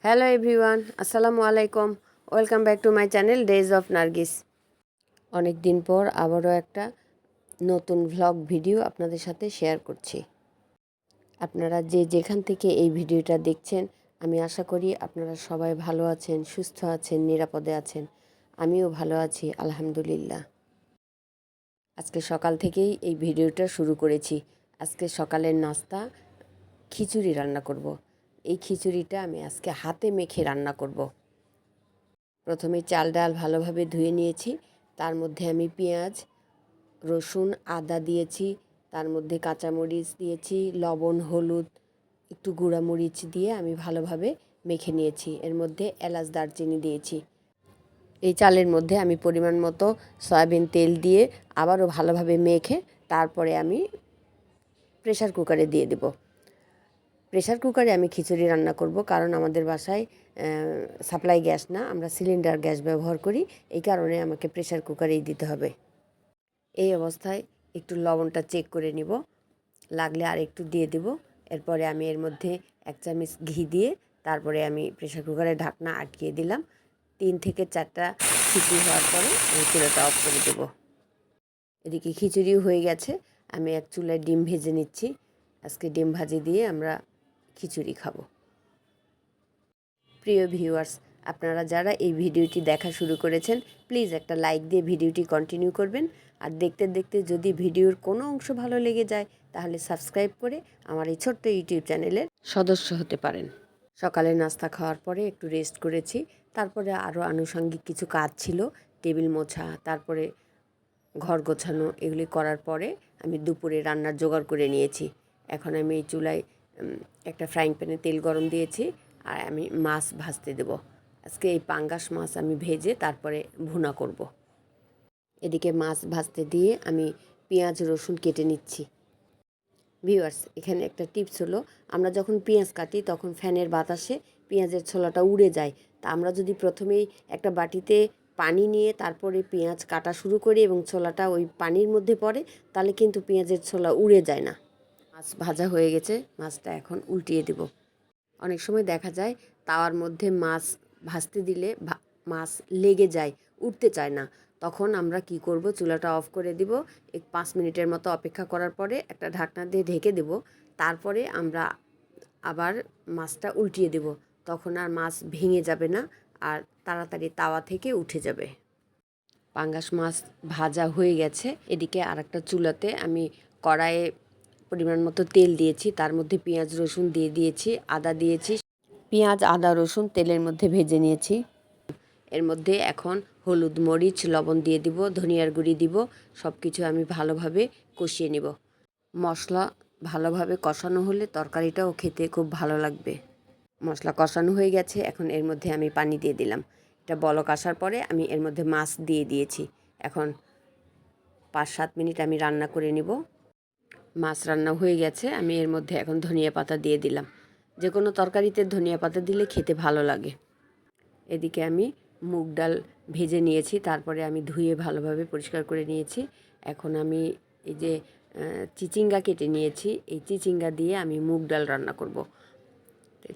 Hello everyone, আসসালামু আলাইকুম। Welcome back to my channel days of Nargis. অনেক দিন পর আবারও একটা নতুন ভ্লগ ভিডিও আপনাদের সাথে শেয়ার করছি। আপনারা যে যেখান থেকে এই ভিডিওটা দেখছেন, আমি আশা করি আপনারা সবাই ভালো আছেন, সুস্থ আছেন, নিরাপদে আছেন। আমিও ভালো আছি, আলহামদুলিল্লাহ। আজকে সকাল থেকেই এই ভিডিওটা শুরু করেছি। আজকে সকালের নাস্তা খিচুড়ি রান্না করব। এই খিচুড়িটা আমি আজকে হাতে মেখে রান্না করব। প্রথমে চাল ডাল ভালোভাবে ধুয়ে নিয়েছি। তার মধ্যে আমি পেঁয়াজ, রসুন, আদা দিয়েছি। তার মধ্যে কাঁচামরিচ দিয়েছি, লবণ, হলুদ, একটু গুঁড়ামরিচ দিয়ে আমি ভালোভাবে মেখে নিয়েছি। এর মধ্যে এলাচ, দারচিনি দিয়েছি। এই চালের মধ্যে আমি পরিমাণ মতো সয়াবিন তেল দিয়ে আবারও ভালোভাবে মেখে তারপরে আমি প্রেসার কুকারে দিয়ে দেব। প্রেসার কুকারে আমি খিচুড়ি রান্না করব, কারণ আমাদের বাসায় সাপ্লাই গ্যাস না, আমরা সিলিন্ডার গ্যাস ব্যবহার করি। এই কারণে আমাকে প্রেসার কুকারেই দিতে হবে। এই অবস্থায় একটু লবণটা চেক করে নিব, লাগলে আর একটু দিয়ে দেব। এরপরে আমি এর মধ্যে 1 চামচ ঘি দিয়ে তারপরে আমি প্রেসার কুকারের ঢাকনা আটকিয়ে দিলাম। 3 থেকে 4টা সিটি হওয়ার পরে আমি চুলাটা অফ করে দেব। এদিকে খিচুড়িও হয়ে গেছে। আমি এক চুলায় ডিম ভেজে নিচ্ছি। আজকে ডিম ভাজি দিয়ে আমরা খিচুড়ি খাবো। প্রিয় ভিউয়ার্স, আপনারা যারা এই ভিডিওটি দেখা শুরু করেছেন, প্লিজ একটা লাইক দিয়ে ভিডিওটি কন্টিনিউ করবেন। আর দেখতে দেখতে যদি ভিডিওর কোনো অংশ ভালো লেগে যায়, তাহলে সাবস্ক্রাইব করে আমার এই ছোট্ট ইউটিউব চ্যানেলের সদস্য হতে পারেন। সকালে নাস্তা খাওয়ার পরে একটু রেস্ট করেছি। তারপরে আরও আনুষঙ্গিক কিছু কাজ ছিল, টেবিল মোছা, তারপরে ঘর গোছানো, এগুলি করার পরে আমি দুপুরে রান্নার জোগাড় করে নিয়েছি। এখন আমি এই চুলায় একটা ফ্রাইং প্যানে তেল গরম দিয়েছি, আর আমি মাছ ভাজতে দেব। আজকে এই পাঙ্গাস মাছ আমি ভেজে তারপরে ভুনা করব। এদিকে মাছ ভাজতে দিয়ে আমি পেঁয়াজ রসুন কেটে নিচ্ছি। ভিউয়ার্স, এখানে একটা টিপস হলো, আমরা যখন পেঁয়াজ কাটি তখন ফ্যানের বাতাসে পেঁয়াজের ছোলাটা উড়ে যায়। তা আমরা যদি প্রথমেই একটা বাটিতে পানি নিয়ে তারপরে পেঁয়াজ কাটা শুরু করি এবং ছোলাটা ওই পানির মধ্যে পড়ে, তাহলে কিন্তু পেঁয়াজের ছোলা উড়ে যায় না। মাছ ভাজা হয়ে গেছে, মাছটা এখন উল্টিয়ে দেব। অনেক সময় দেখা যায় তাওয়ার মধ্যে মাছ ভাজতে দিলে মাছ লেগে যায়, উঠতে চায় না। তখন আমরা কি করব, চুলাটা অফ করে দিব। 5 মিনিটের মতো অপেক্ষা করার পরে একটা ঢাকনা দিয়ে ঢেকে দেব। তারপরে আমরা আবার মাছটা উল্টিয়ে দেব। তখন আর মাছ ভেঙে যাবে না, আর তাড়াতাড়ি তাওয়া থেকে উঠে যাবে। পাঙ্গাস মাছ ভাজা হয়ে গেছে। এদিকে আরেকটা চুলাতে আমি কড়াইয়ে পরিমাণ মতো তেল দিয়েছি। তার মধ্যে পেঁয়াজ রসুন দিয়ে দিয়েছি, আদা দিয়েছি। পেঁয়াজ, আদা, রসুন তেলের মধ্যে ভেজে নিয়েছি। এর মধ্যে এখন হলুদ, মরিচ, লবণ দিয়ে দিব, ধনিয়ার গুঁড়ি দিব। সব কিছু আমি ভালোভাবে কষিয়ে নিব। মশলা ভালোভাবে কষানো হলে তরকারিটাও খেতে খুব ভালো লাগবে। মশলা কষানো হয়ে গেছে, এখন এর মধ্যে আমি পানি দিয়ে দিলাম। এটা বলক আসার পরে আমি এর মধ্যে মাছ দিয়ে দিয়েছি। এখন 5-7 মিনিট আমি রান্না করে নিব। মাছ রান্না হয়ে গেছে, আমি এর মধ্যে এখন ধনিয়া পাতা দিয়ে দিলাম। যে কোনো তরকারিতে ধনিয়া পাতা দিলে খেতে ভালো লাগে। এদিকে আমি মুগ ডাল ভেজে নিয়েছি, তারপরে আমি ধুয়ে ভালোভাবে পরিষ্কার করে নিয়েছি। এখন আমি এই যে চিচিঙ্গা কেটে নিয়েছি, এই চিচিঙ্গা দিয়ে আমি মুগ ডাল রান্না করব।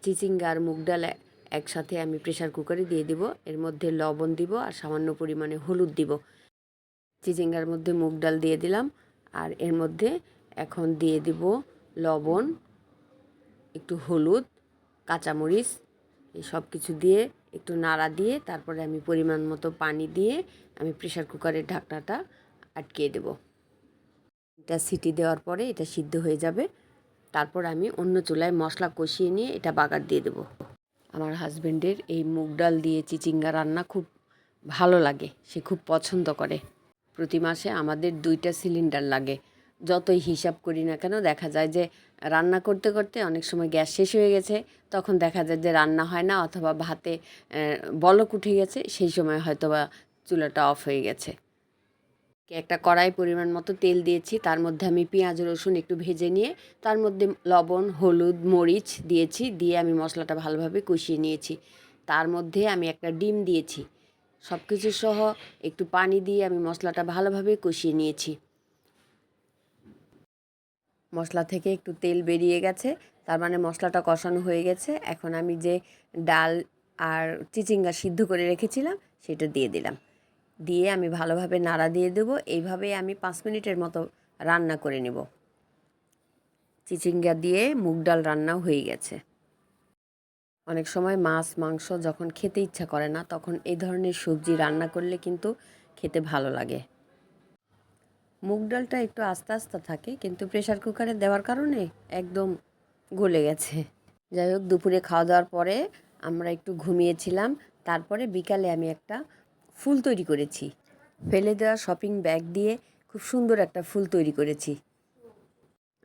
চিচিঙ্গা আর মুগ ডাল একসাথে আমি প্রেসার কুকারে দিয়ে দিব। এর মধ্যে লবণ দিব আর সামান্য পরিমাণে হলুদ দিব। চিচিঙ্গার মধ্যে মুগ ডাল দিয়ে দিলাম, আর এর মধ্যে এখন দিয়ে দিব লবণ, একটু হলুদ, কাঁচামরিচ, এই সব কিছু দিয়ে একটু নাড়া দিয়ে তারপরে আমি পরিমাণ মতো পানি দিয়ে আমি প্রেসার কুকারের ঢাকনাটা আটকিয়ে দেব। এটা সিটি দেওয়ার পরে এটা সিদ্ধ হয়ে যাবে। তারপর আমি অন্য চুলায় মশলা কষিয়ে নিয়ে এটা বাগার দিয়ে দেব। আমার হাজব্যান্ডের এই মুগ ডাল দিয়ে চিচিঙ্গা রান্না খুব ভালো লাগে, সে খুব পছন্দ করে। প্রতি মাসে আমাদের 2টা সিলিন্ডার লাগে। যতই হিসাব করি না কেন, দেখা যায় যে রান্না করতে করতে অনেক সময় গ্যাস শেষ হয়ে গেছে, তখন দেখা যায় যে রান্না হয় না, অথবা ভাতে বলক উঠে গেছে, সেই সময় হয়তো বা চুলাটা অফ হয়ে গেছে। একটা কড়াই পরিমাণ মতো তেল দিয়েছি, তার মধ্যে আমি পেঁয়াজ রসুন একটু ভেজে নিয়ে তার মধ্যে লবণ, হলুদ, মরিচ দিয়েছি, দিয়ে আমি মশলাটা ভালোভাবে কষিয়ে নিয়েছি। তার মধ্যে আমি একটা ডিম দিয়েছি। সব কিছু সহ একটু পানি দিয়ে আমি মশলাটা ভালোভাবে কষিয়ে নিয়েছি। মশলা থেকে একটু তেল বেরিয়ে গেছে, তার মানে মশলাটা কষানো হয়ে গেছে। এখন আমি যে ডাল আর চিচিঙ্গা সিদ্ধ করে রেখেছিলাম সেটা দিয়ে দিলাম। দিয়ে আমি ভালোভাবে নাড়া দিয়ে দেবো। এইভাবেই আমি 5 মিনিটের মতো রান্না করে নেব। চিচিঙ্গা দিয়ে মুগ ডাল রান্নাও হয়ে গেছে। অনেক সময় মাছ মাংস যখন খেতে ইচ্ছা করে না, তখন এই ধরনের সবজি রান্না করলে কিন্তু খেতে ভালো লাগে। মুগ ডালটা একটু আস্তে আস্তে থাকে, কিন্তু প্রেশার কুকারে দেওয়ার কারণে একদম গলে গেছে। যাই হোক, দুপুরে খাওয়া দাওয়ার পরে আমরা একটু ঘুমিয়েছিলাম। তারপরে বিকালে আমি একটা ফুল তৈরি করেছি। ফেলে দেওয়া শপিং ব্যাগ দিয়ে খুব সুন্দর একটা ফুল তৈরি করেছি।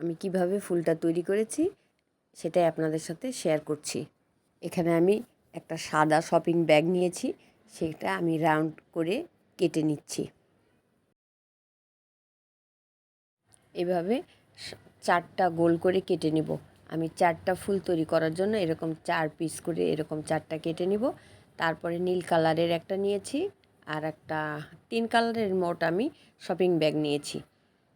আমি কিভাবে ফুলটা তৈরি করেছি সেটাই আপনাদের সাথে শেয়ার করছি। এখানে আমি একটা সাদা শপিং ব্যাগ নিয়েছি, সেটা আমি রাউন্ড করে কেটে নিচ্ছি। এভাবে 4টা গোল করে কেটে নেব। আমি 4টা ফুল তৈরি করার জন্য এরকম 4 পিস করে এরকম 4টা কেটে নিব। তারপরে নীল কালারের একটা নিয়েছি, আর একটা 3 কালারের মোট আমি শপিং ব্যাগ নিয়েছি।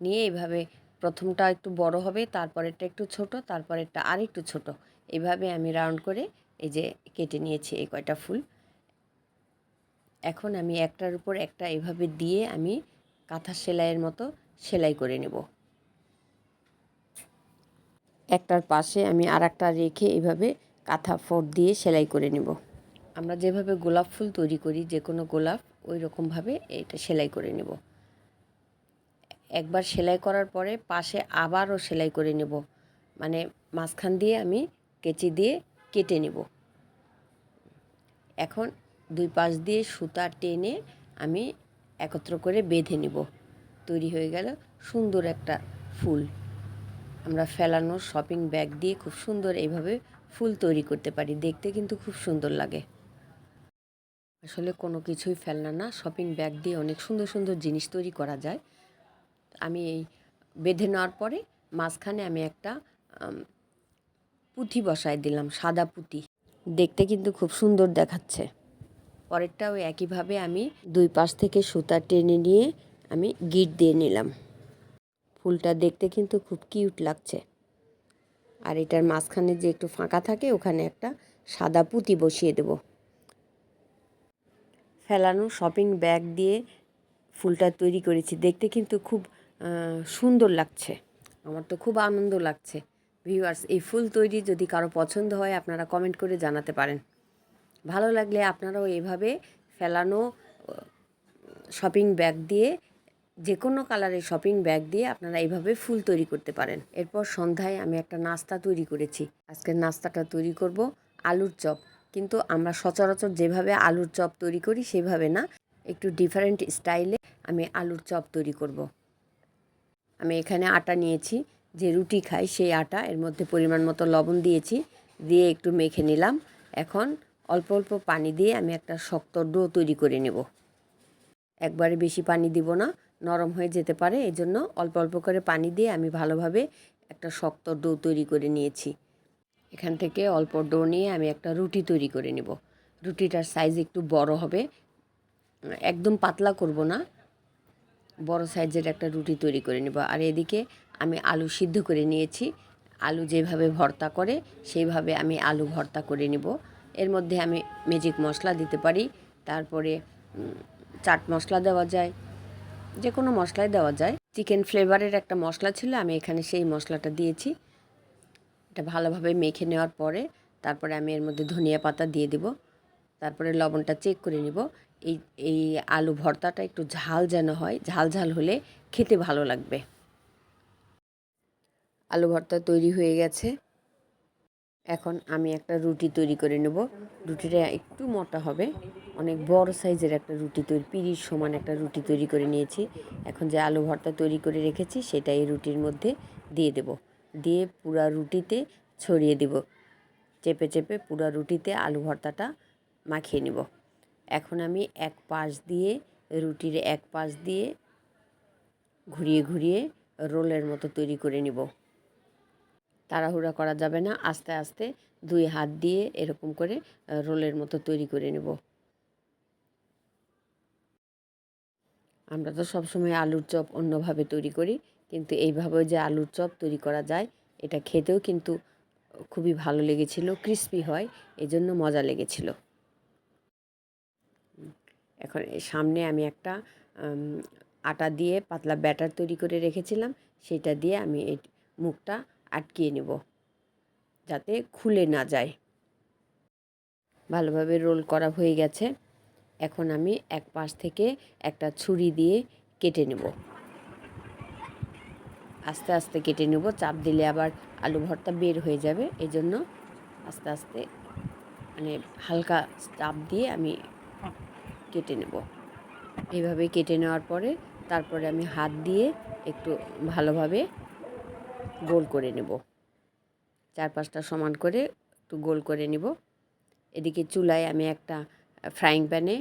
নিয়ে এইভাবে প্রথমটা একটু বড় হবে, তারপরেরটা একটু ছোট, তারপরেরটা আরেকটু ছোট। এইভাবে আমি রাউন্ড করে এই যে কেটে নিয়েছি এই কয়টা ফুল। এখন আমি একটার উপর একটা এভাবে দিয়ে আমি কাঁথা সেলাইয়ের মতো সেলাই করে নেব। একটার পাশে আমি আরেকটা রেখে এভাবে কাঁথা ফোঁড় দিয়ে সেলাই করে নেব। আমরা যেভাবে গোলাপ ফুল তৈরি করি, যে কোনো গোলাপ, ওই রকমভাবে এটা সেলাই করে নেব। একবার সেলাই করার পরে পাশে আবারও সেলাই করে নেব, মানে মাঝখান দিয়ে আমি কেচি দিয়ে কেটে নেব। এখন 2 পাশ দিয়ে সুতা টেনে আমি একত্র করে বেঁধে নেব। তৈরি হয়ে গেল সুন্দর একটা ফুল। আমরা ফেলানো শপিং ব্যাগ দিয়ে খুব সুন্দর এইভাবে ফুল তৈরি করতে পারি, দেখতে কিন্তু খুব সুন্দর লাগে। আসলে কোনো কিছুই ফেলনা না, শপিং ব্যাগ দিয়ে অনেক সুন্দর সুন্দর জিনিস তৈরি করা যায়। আমি এই বেঁধে নেওয়ার পরে মাঝখানে আমি একটা পুঁথি বসায় দিলাম, সাদা পুঁথি। দেখতে কিন্তু খুব সুন্দর দেখাচ্ছে। পরেরটাও একইভাবে আমি 2 পাশ থেকে সুতা টেনে নিয়ে আমি গিঁট দিয়ে নিলাম। ফুলটা দেখতে কিন্তু খুব কিউট লাগছে। আর এটার মাঝখানে যে একটু ফাঁকা থাকে, ওখানে একটা সাদা পুঁতি বসিয়ে দেব। ফেলানো শপিং ব্যাগ দিয়ে ফুলটা তৈরি করেছি, দেখতে কিন্তু খুব সুন্দর লাগছে। আমার তো খুব আনন্দ লাগছে। ভিউয়ার্স, এই ফুল তৈরি যদি কারো পছন্দ হয়, আপনারা কমেন্ট করে জানাতে পারেন। ভালো লাগলে আপনারাও এভাবে ফেলানো শপিং ব্যাগ দিয়ে, যে কোনো কালারের শপিং ব্যাগ দিয়ে আপনারা এইভাবে ফুল তৈরি করতে পারেন। এরপর সন্ধ্যায় আমি একটা নাস্তা তৈরি করেছি। আজকের নাস্তাটা তৈরি করব আলুর চপ। কিন্তু আমরা সচরাচর যেভাবে আলুর চপ তৈরি করি সেভাবে না, একটু ডিফারেন্ট স্টাইলে আমি আলুর চপ তৈরি করব। আমি এখানে আটা নিয়েছি, যে রুটি খাই সেই আটা। এর মধ্যে পরিমাণ মতো লবণ দিয়েছি, দিয়ে একটু মেখে নিলাম। এখন অল্প অল্প পানি দিয়ে আমি একটা শক্ত ডো তৈরি করে নেব। একবারে বেশি পানি দিব না, নরম হয়ে যেতে পারে। এই জন্য অল্প অল্প করে পানি দিয়ে আমি ভালোভাবে একটা শক্ত ডো তৈরি করে নিয়েছি। এখান থেকে অল্প ডো নিয়ে আমি একটা রুটি তৈরি করে নেব। রুটিটার সাইজ একটু বড় হবে, একদম পাতলা করব না, বড় সাইজের একটা রুটি তৈরি করে নেব। আর এদিকে আমি আলু সিদ্ধ করে নিয়েছি। আলু যেভাবে ভর্তা করে সেইভাবে আমি আলু ভর্তা করে নেব। এর মধ্যে আমি ম্যাজিক মশলা দিতে পারি, তারপরে চাট মশলা দেওয়া যায়, যে কোনো মশলাই দেওয়া যায়। চিকেন ফ্লেভারের একটা মশলা ছিল, আমি এখানে সেই মশলাটা দিয়েছি। এটা ভালোভাবে মেখে নেওয়ার পরে তারপরে আমি এর মধ্যে ধনিয়া পাতা দিয়ে দেব। তারপরে লবণটা চেক করে নিব। এই এই আলু ভর্তাটা একটু ঝাল যেন হয়, ঝাল ঝাল হলে খেতে ভালো লাগবে। আলু ভর্তা তৈরি হয়ে গেছে। এখন আমি একটা রুটি তৈরি করে নেব। রুটিটা একটু মোটা হবে, অনেক বড় সাইজের একটা রুটি তৈরি, পিঁড়ির সমান একটা রুটি তৈরি করে নিয়েছি। এখন যে আলু ভর্তা তৈরি করে রেখেছি সেটা এই রুটির মধ্যে দিয়ে দেব। দিয়ে পুরা রুটিতে ছড়িয়ে দেব। চেপে চেপে পুরা রুটিতে আলু ভর্তাটা মাখিয়ে নিব। এখন আমি এক পাশ দিয়ে, রুটির এক পাশ দিয়ে ঘুরিয়ে ঘুরিয়ে রোলের মতো তৈরি করে নিব। তাড়াহুড়া করা যাবে না, আস্তে আস্তে 2 হাত দিয়ে এরকম করে রোলের মতো তৈরি করে নেব। আমরা তো সবসময় আলুর চপ অন্যভাবে তৈরি করি, কিন্তু এইভাবেও যে আলুর চপ তৈরি করা যায়, এটা খেতেও কিন্তু খুবই ভালো লেগেছিল, ক্রিস্পি হয়, এজন্য মজা লেগেছিল। এখন সামনে আমি একটা আটা দিয়ে পাতলা ব্যাটার তৈরি করে রেখেছিলাম, সেটা দিয়ে আমি এই মুখটা আটকিয়ে নেব যাতে খুলে না যায়। ভালোভাবে রোল করা হয়ে গেছে। এখন আমি এক পাশ থেকে একটা ছুরি দিয়ে কেটে নেব, আস্তে আস্তে কেটে নেব, চাপ দিলে আবার আলু ভর্তা বের হয়ে যাবে, এই জন্য আস্তে আস্তে মানে হালকা চাপ দিয়ে আমি কেটে নেব। এইভাবে কেটে নেওয়ার পরে তারপরে আমি হাত দিয়ে একটু ভালোভাবে গোল করে নেব, চারপাশটা সমান করে একটু গোল করে নেব। এদিকে চুলায় আমি একটা ফ্রাইং প্যানে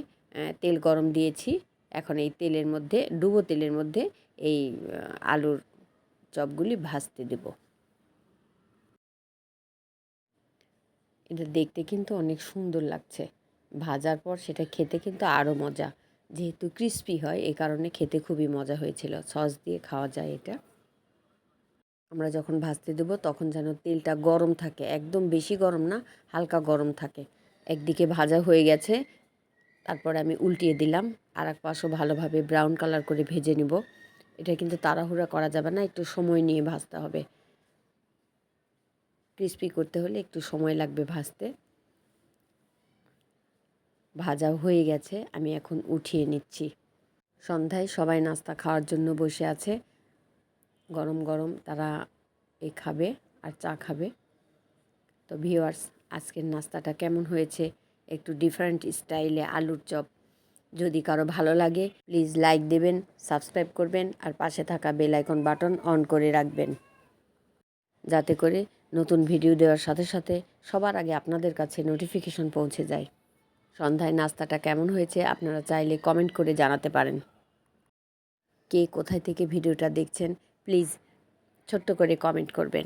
তেল গরম দিয়েছি। এখন এই তেলের মধ্যে, ডুবো তেলের মধ্যে এই আলুর চপগুলি ভাজতে দেব। এটা দেখতে কিন্তু অনেক সুন্দর লাগছে, ভাজার পর সেটা খেতে কিন্তু আরও মজা, যেহেতু ক্রিস্পি হয় এই কারণে খেতে খুবই মজা হয়েছিল। সস দিয়ে খাওয়া যায় এটা। আমরা যখন ভাজতে দেবো তখন যেন তেলটা গরম থাকে, একদম বেশি গরম না, হালকা গরম থাকে। একদিকে ভাজা হয়ে গেছে, তারপরে আমি উল্টিয়ে দিলাম, আর এক পাশও ভালোভাবে ব্রাউন কালার করে ভেজে নিব। এটা কিন্তু তাড়াহুড়া করা যাবে না, একটু সময় নিয়ে ভাজতে হবে। ক্রিস্পি করতে হলে একটু সময় লাগবে ভাজতে। ভাজা হয়ে গেছে, আমি এখন উঠিয়ে নিচ্ছি। সন্ধ্যায় সবাই নাস্তা খাওয়ার জন্য বসে আছে, গরম গরম তারা খাবে আর চা খাবে। তো ভিউয়ার্স, আজকের নাস্তাটা কেমন হয়েছে? একটু ডিফারেন্ট স্টাইলে আলুর চপ। যদি কারো ভালো লাগে প্লিজ লাইক দেবেন, সাবস্ক্রাইব করবেন আর পাশে থাকা বেল আইকন বাটন অন করে রাখবেন, যাতে করে নতুন ভিডিও দেওয়ার সাথে সাথে সবার আগে আপনাদের কাছে নোটিফিকেশন পৌঁছে যায়। সন্ধ্যায় নাস্তাটা কেমন হয়েছে আপনারা চাইলে কমেন্ট করে জানাতে পারেন। কে কোথায় থেকে ভিডিওটা দেখছেন প্লিজ ছোট্ট করে কমেন্ট করবেন।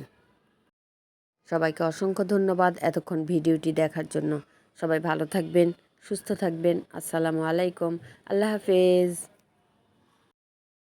সবাইকে অসংখ্য ধন্যবাদ এতক্ষণ ভিডিওটি দেখার জন্য। সবাই ভালো থাকবেন, সুস্থ থাকবেন। আসসালামু আলাইকুম, আল্লাহ হাফেজ।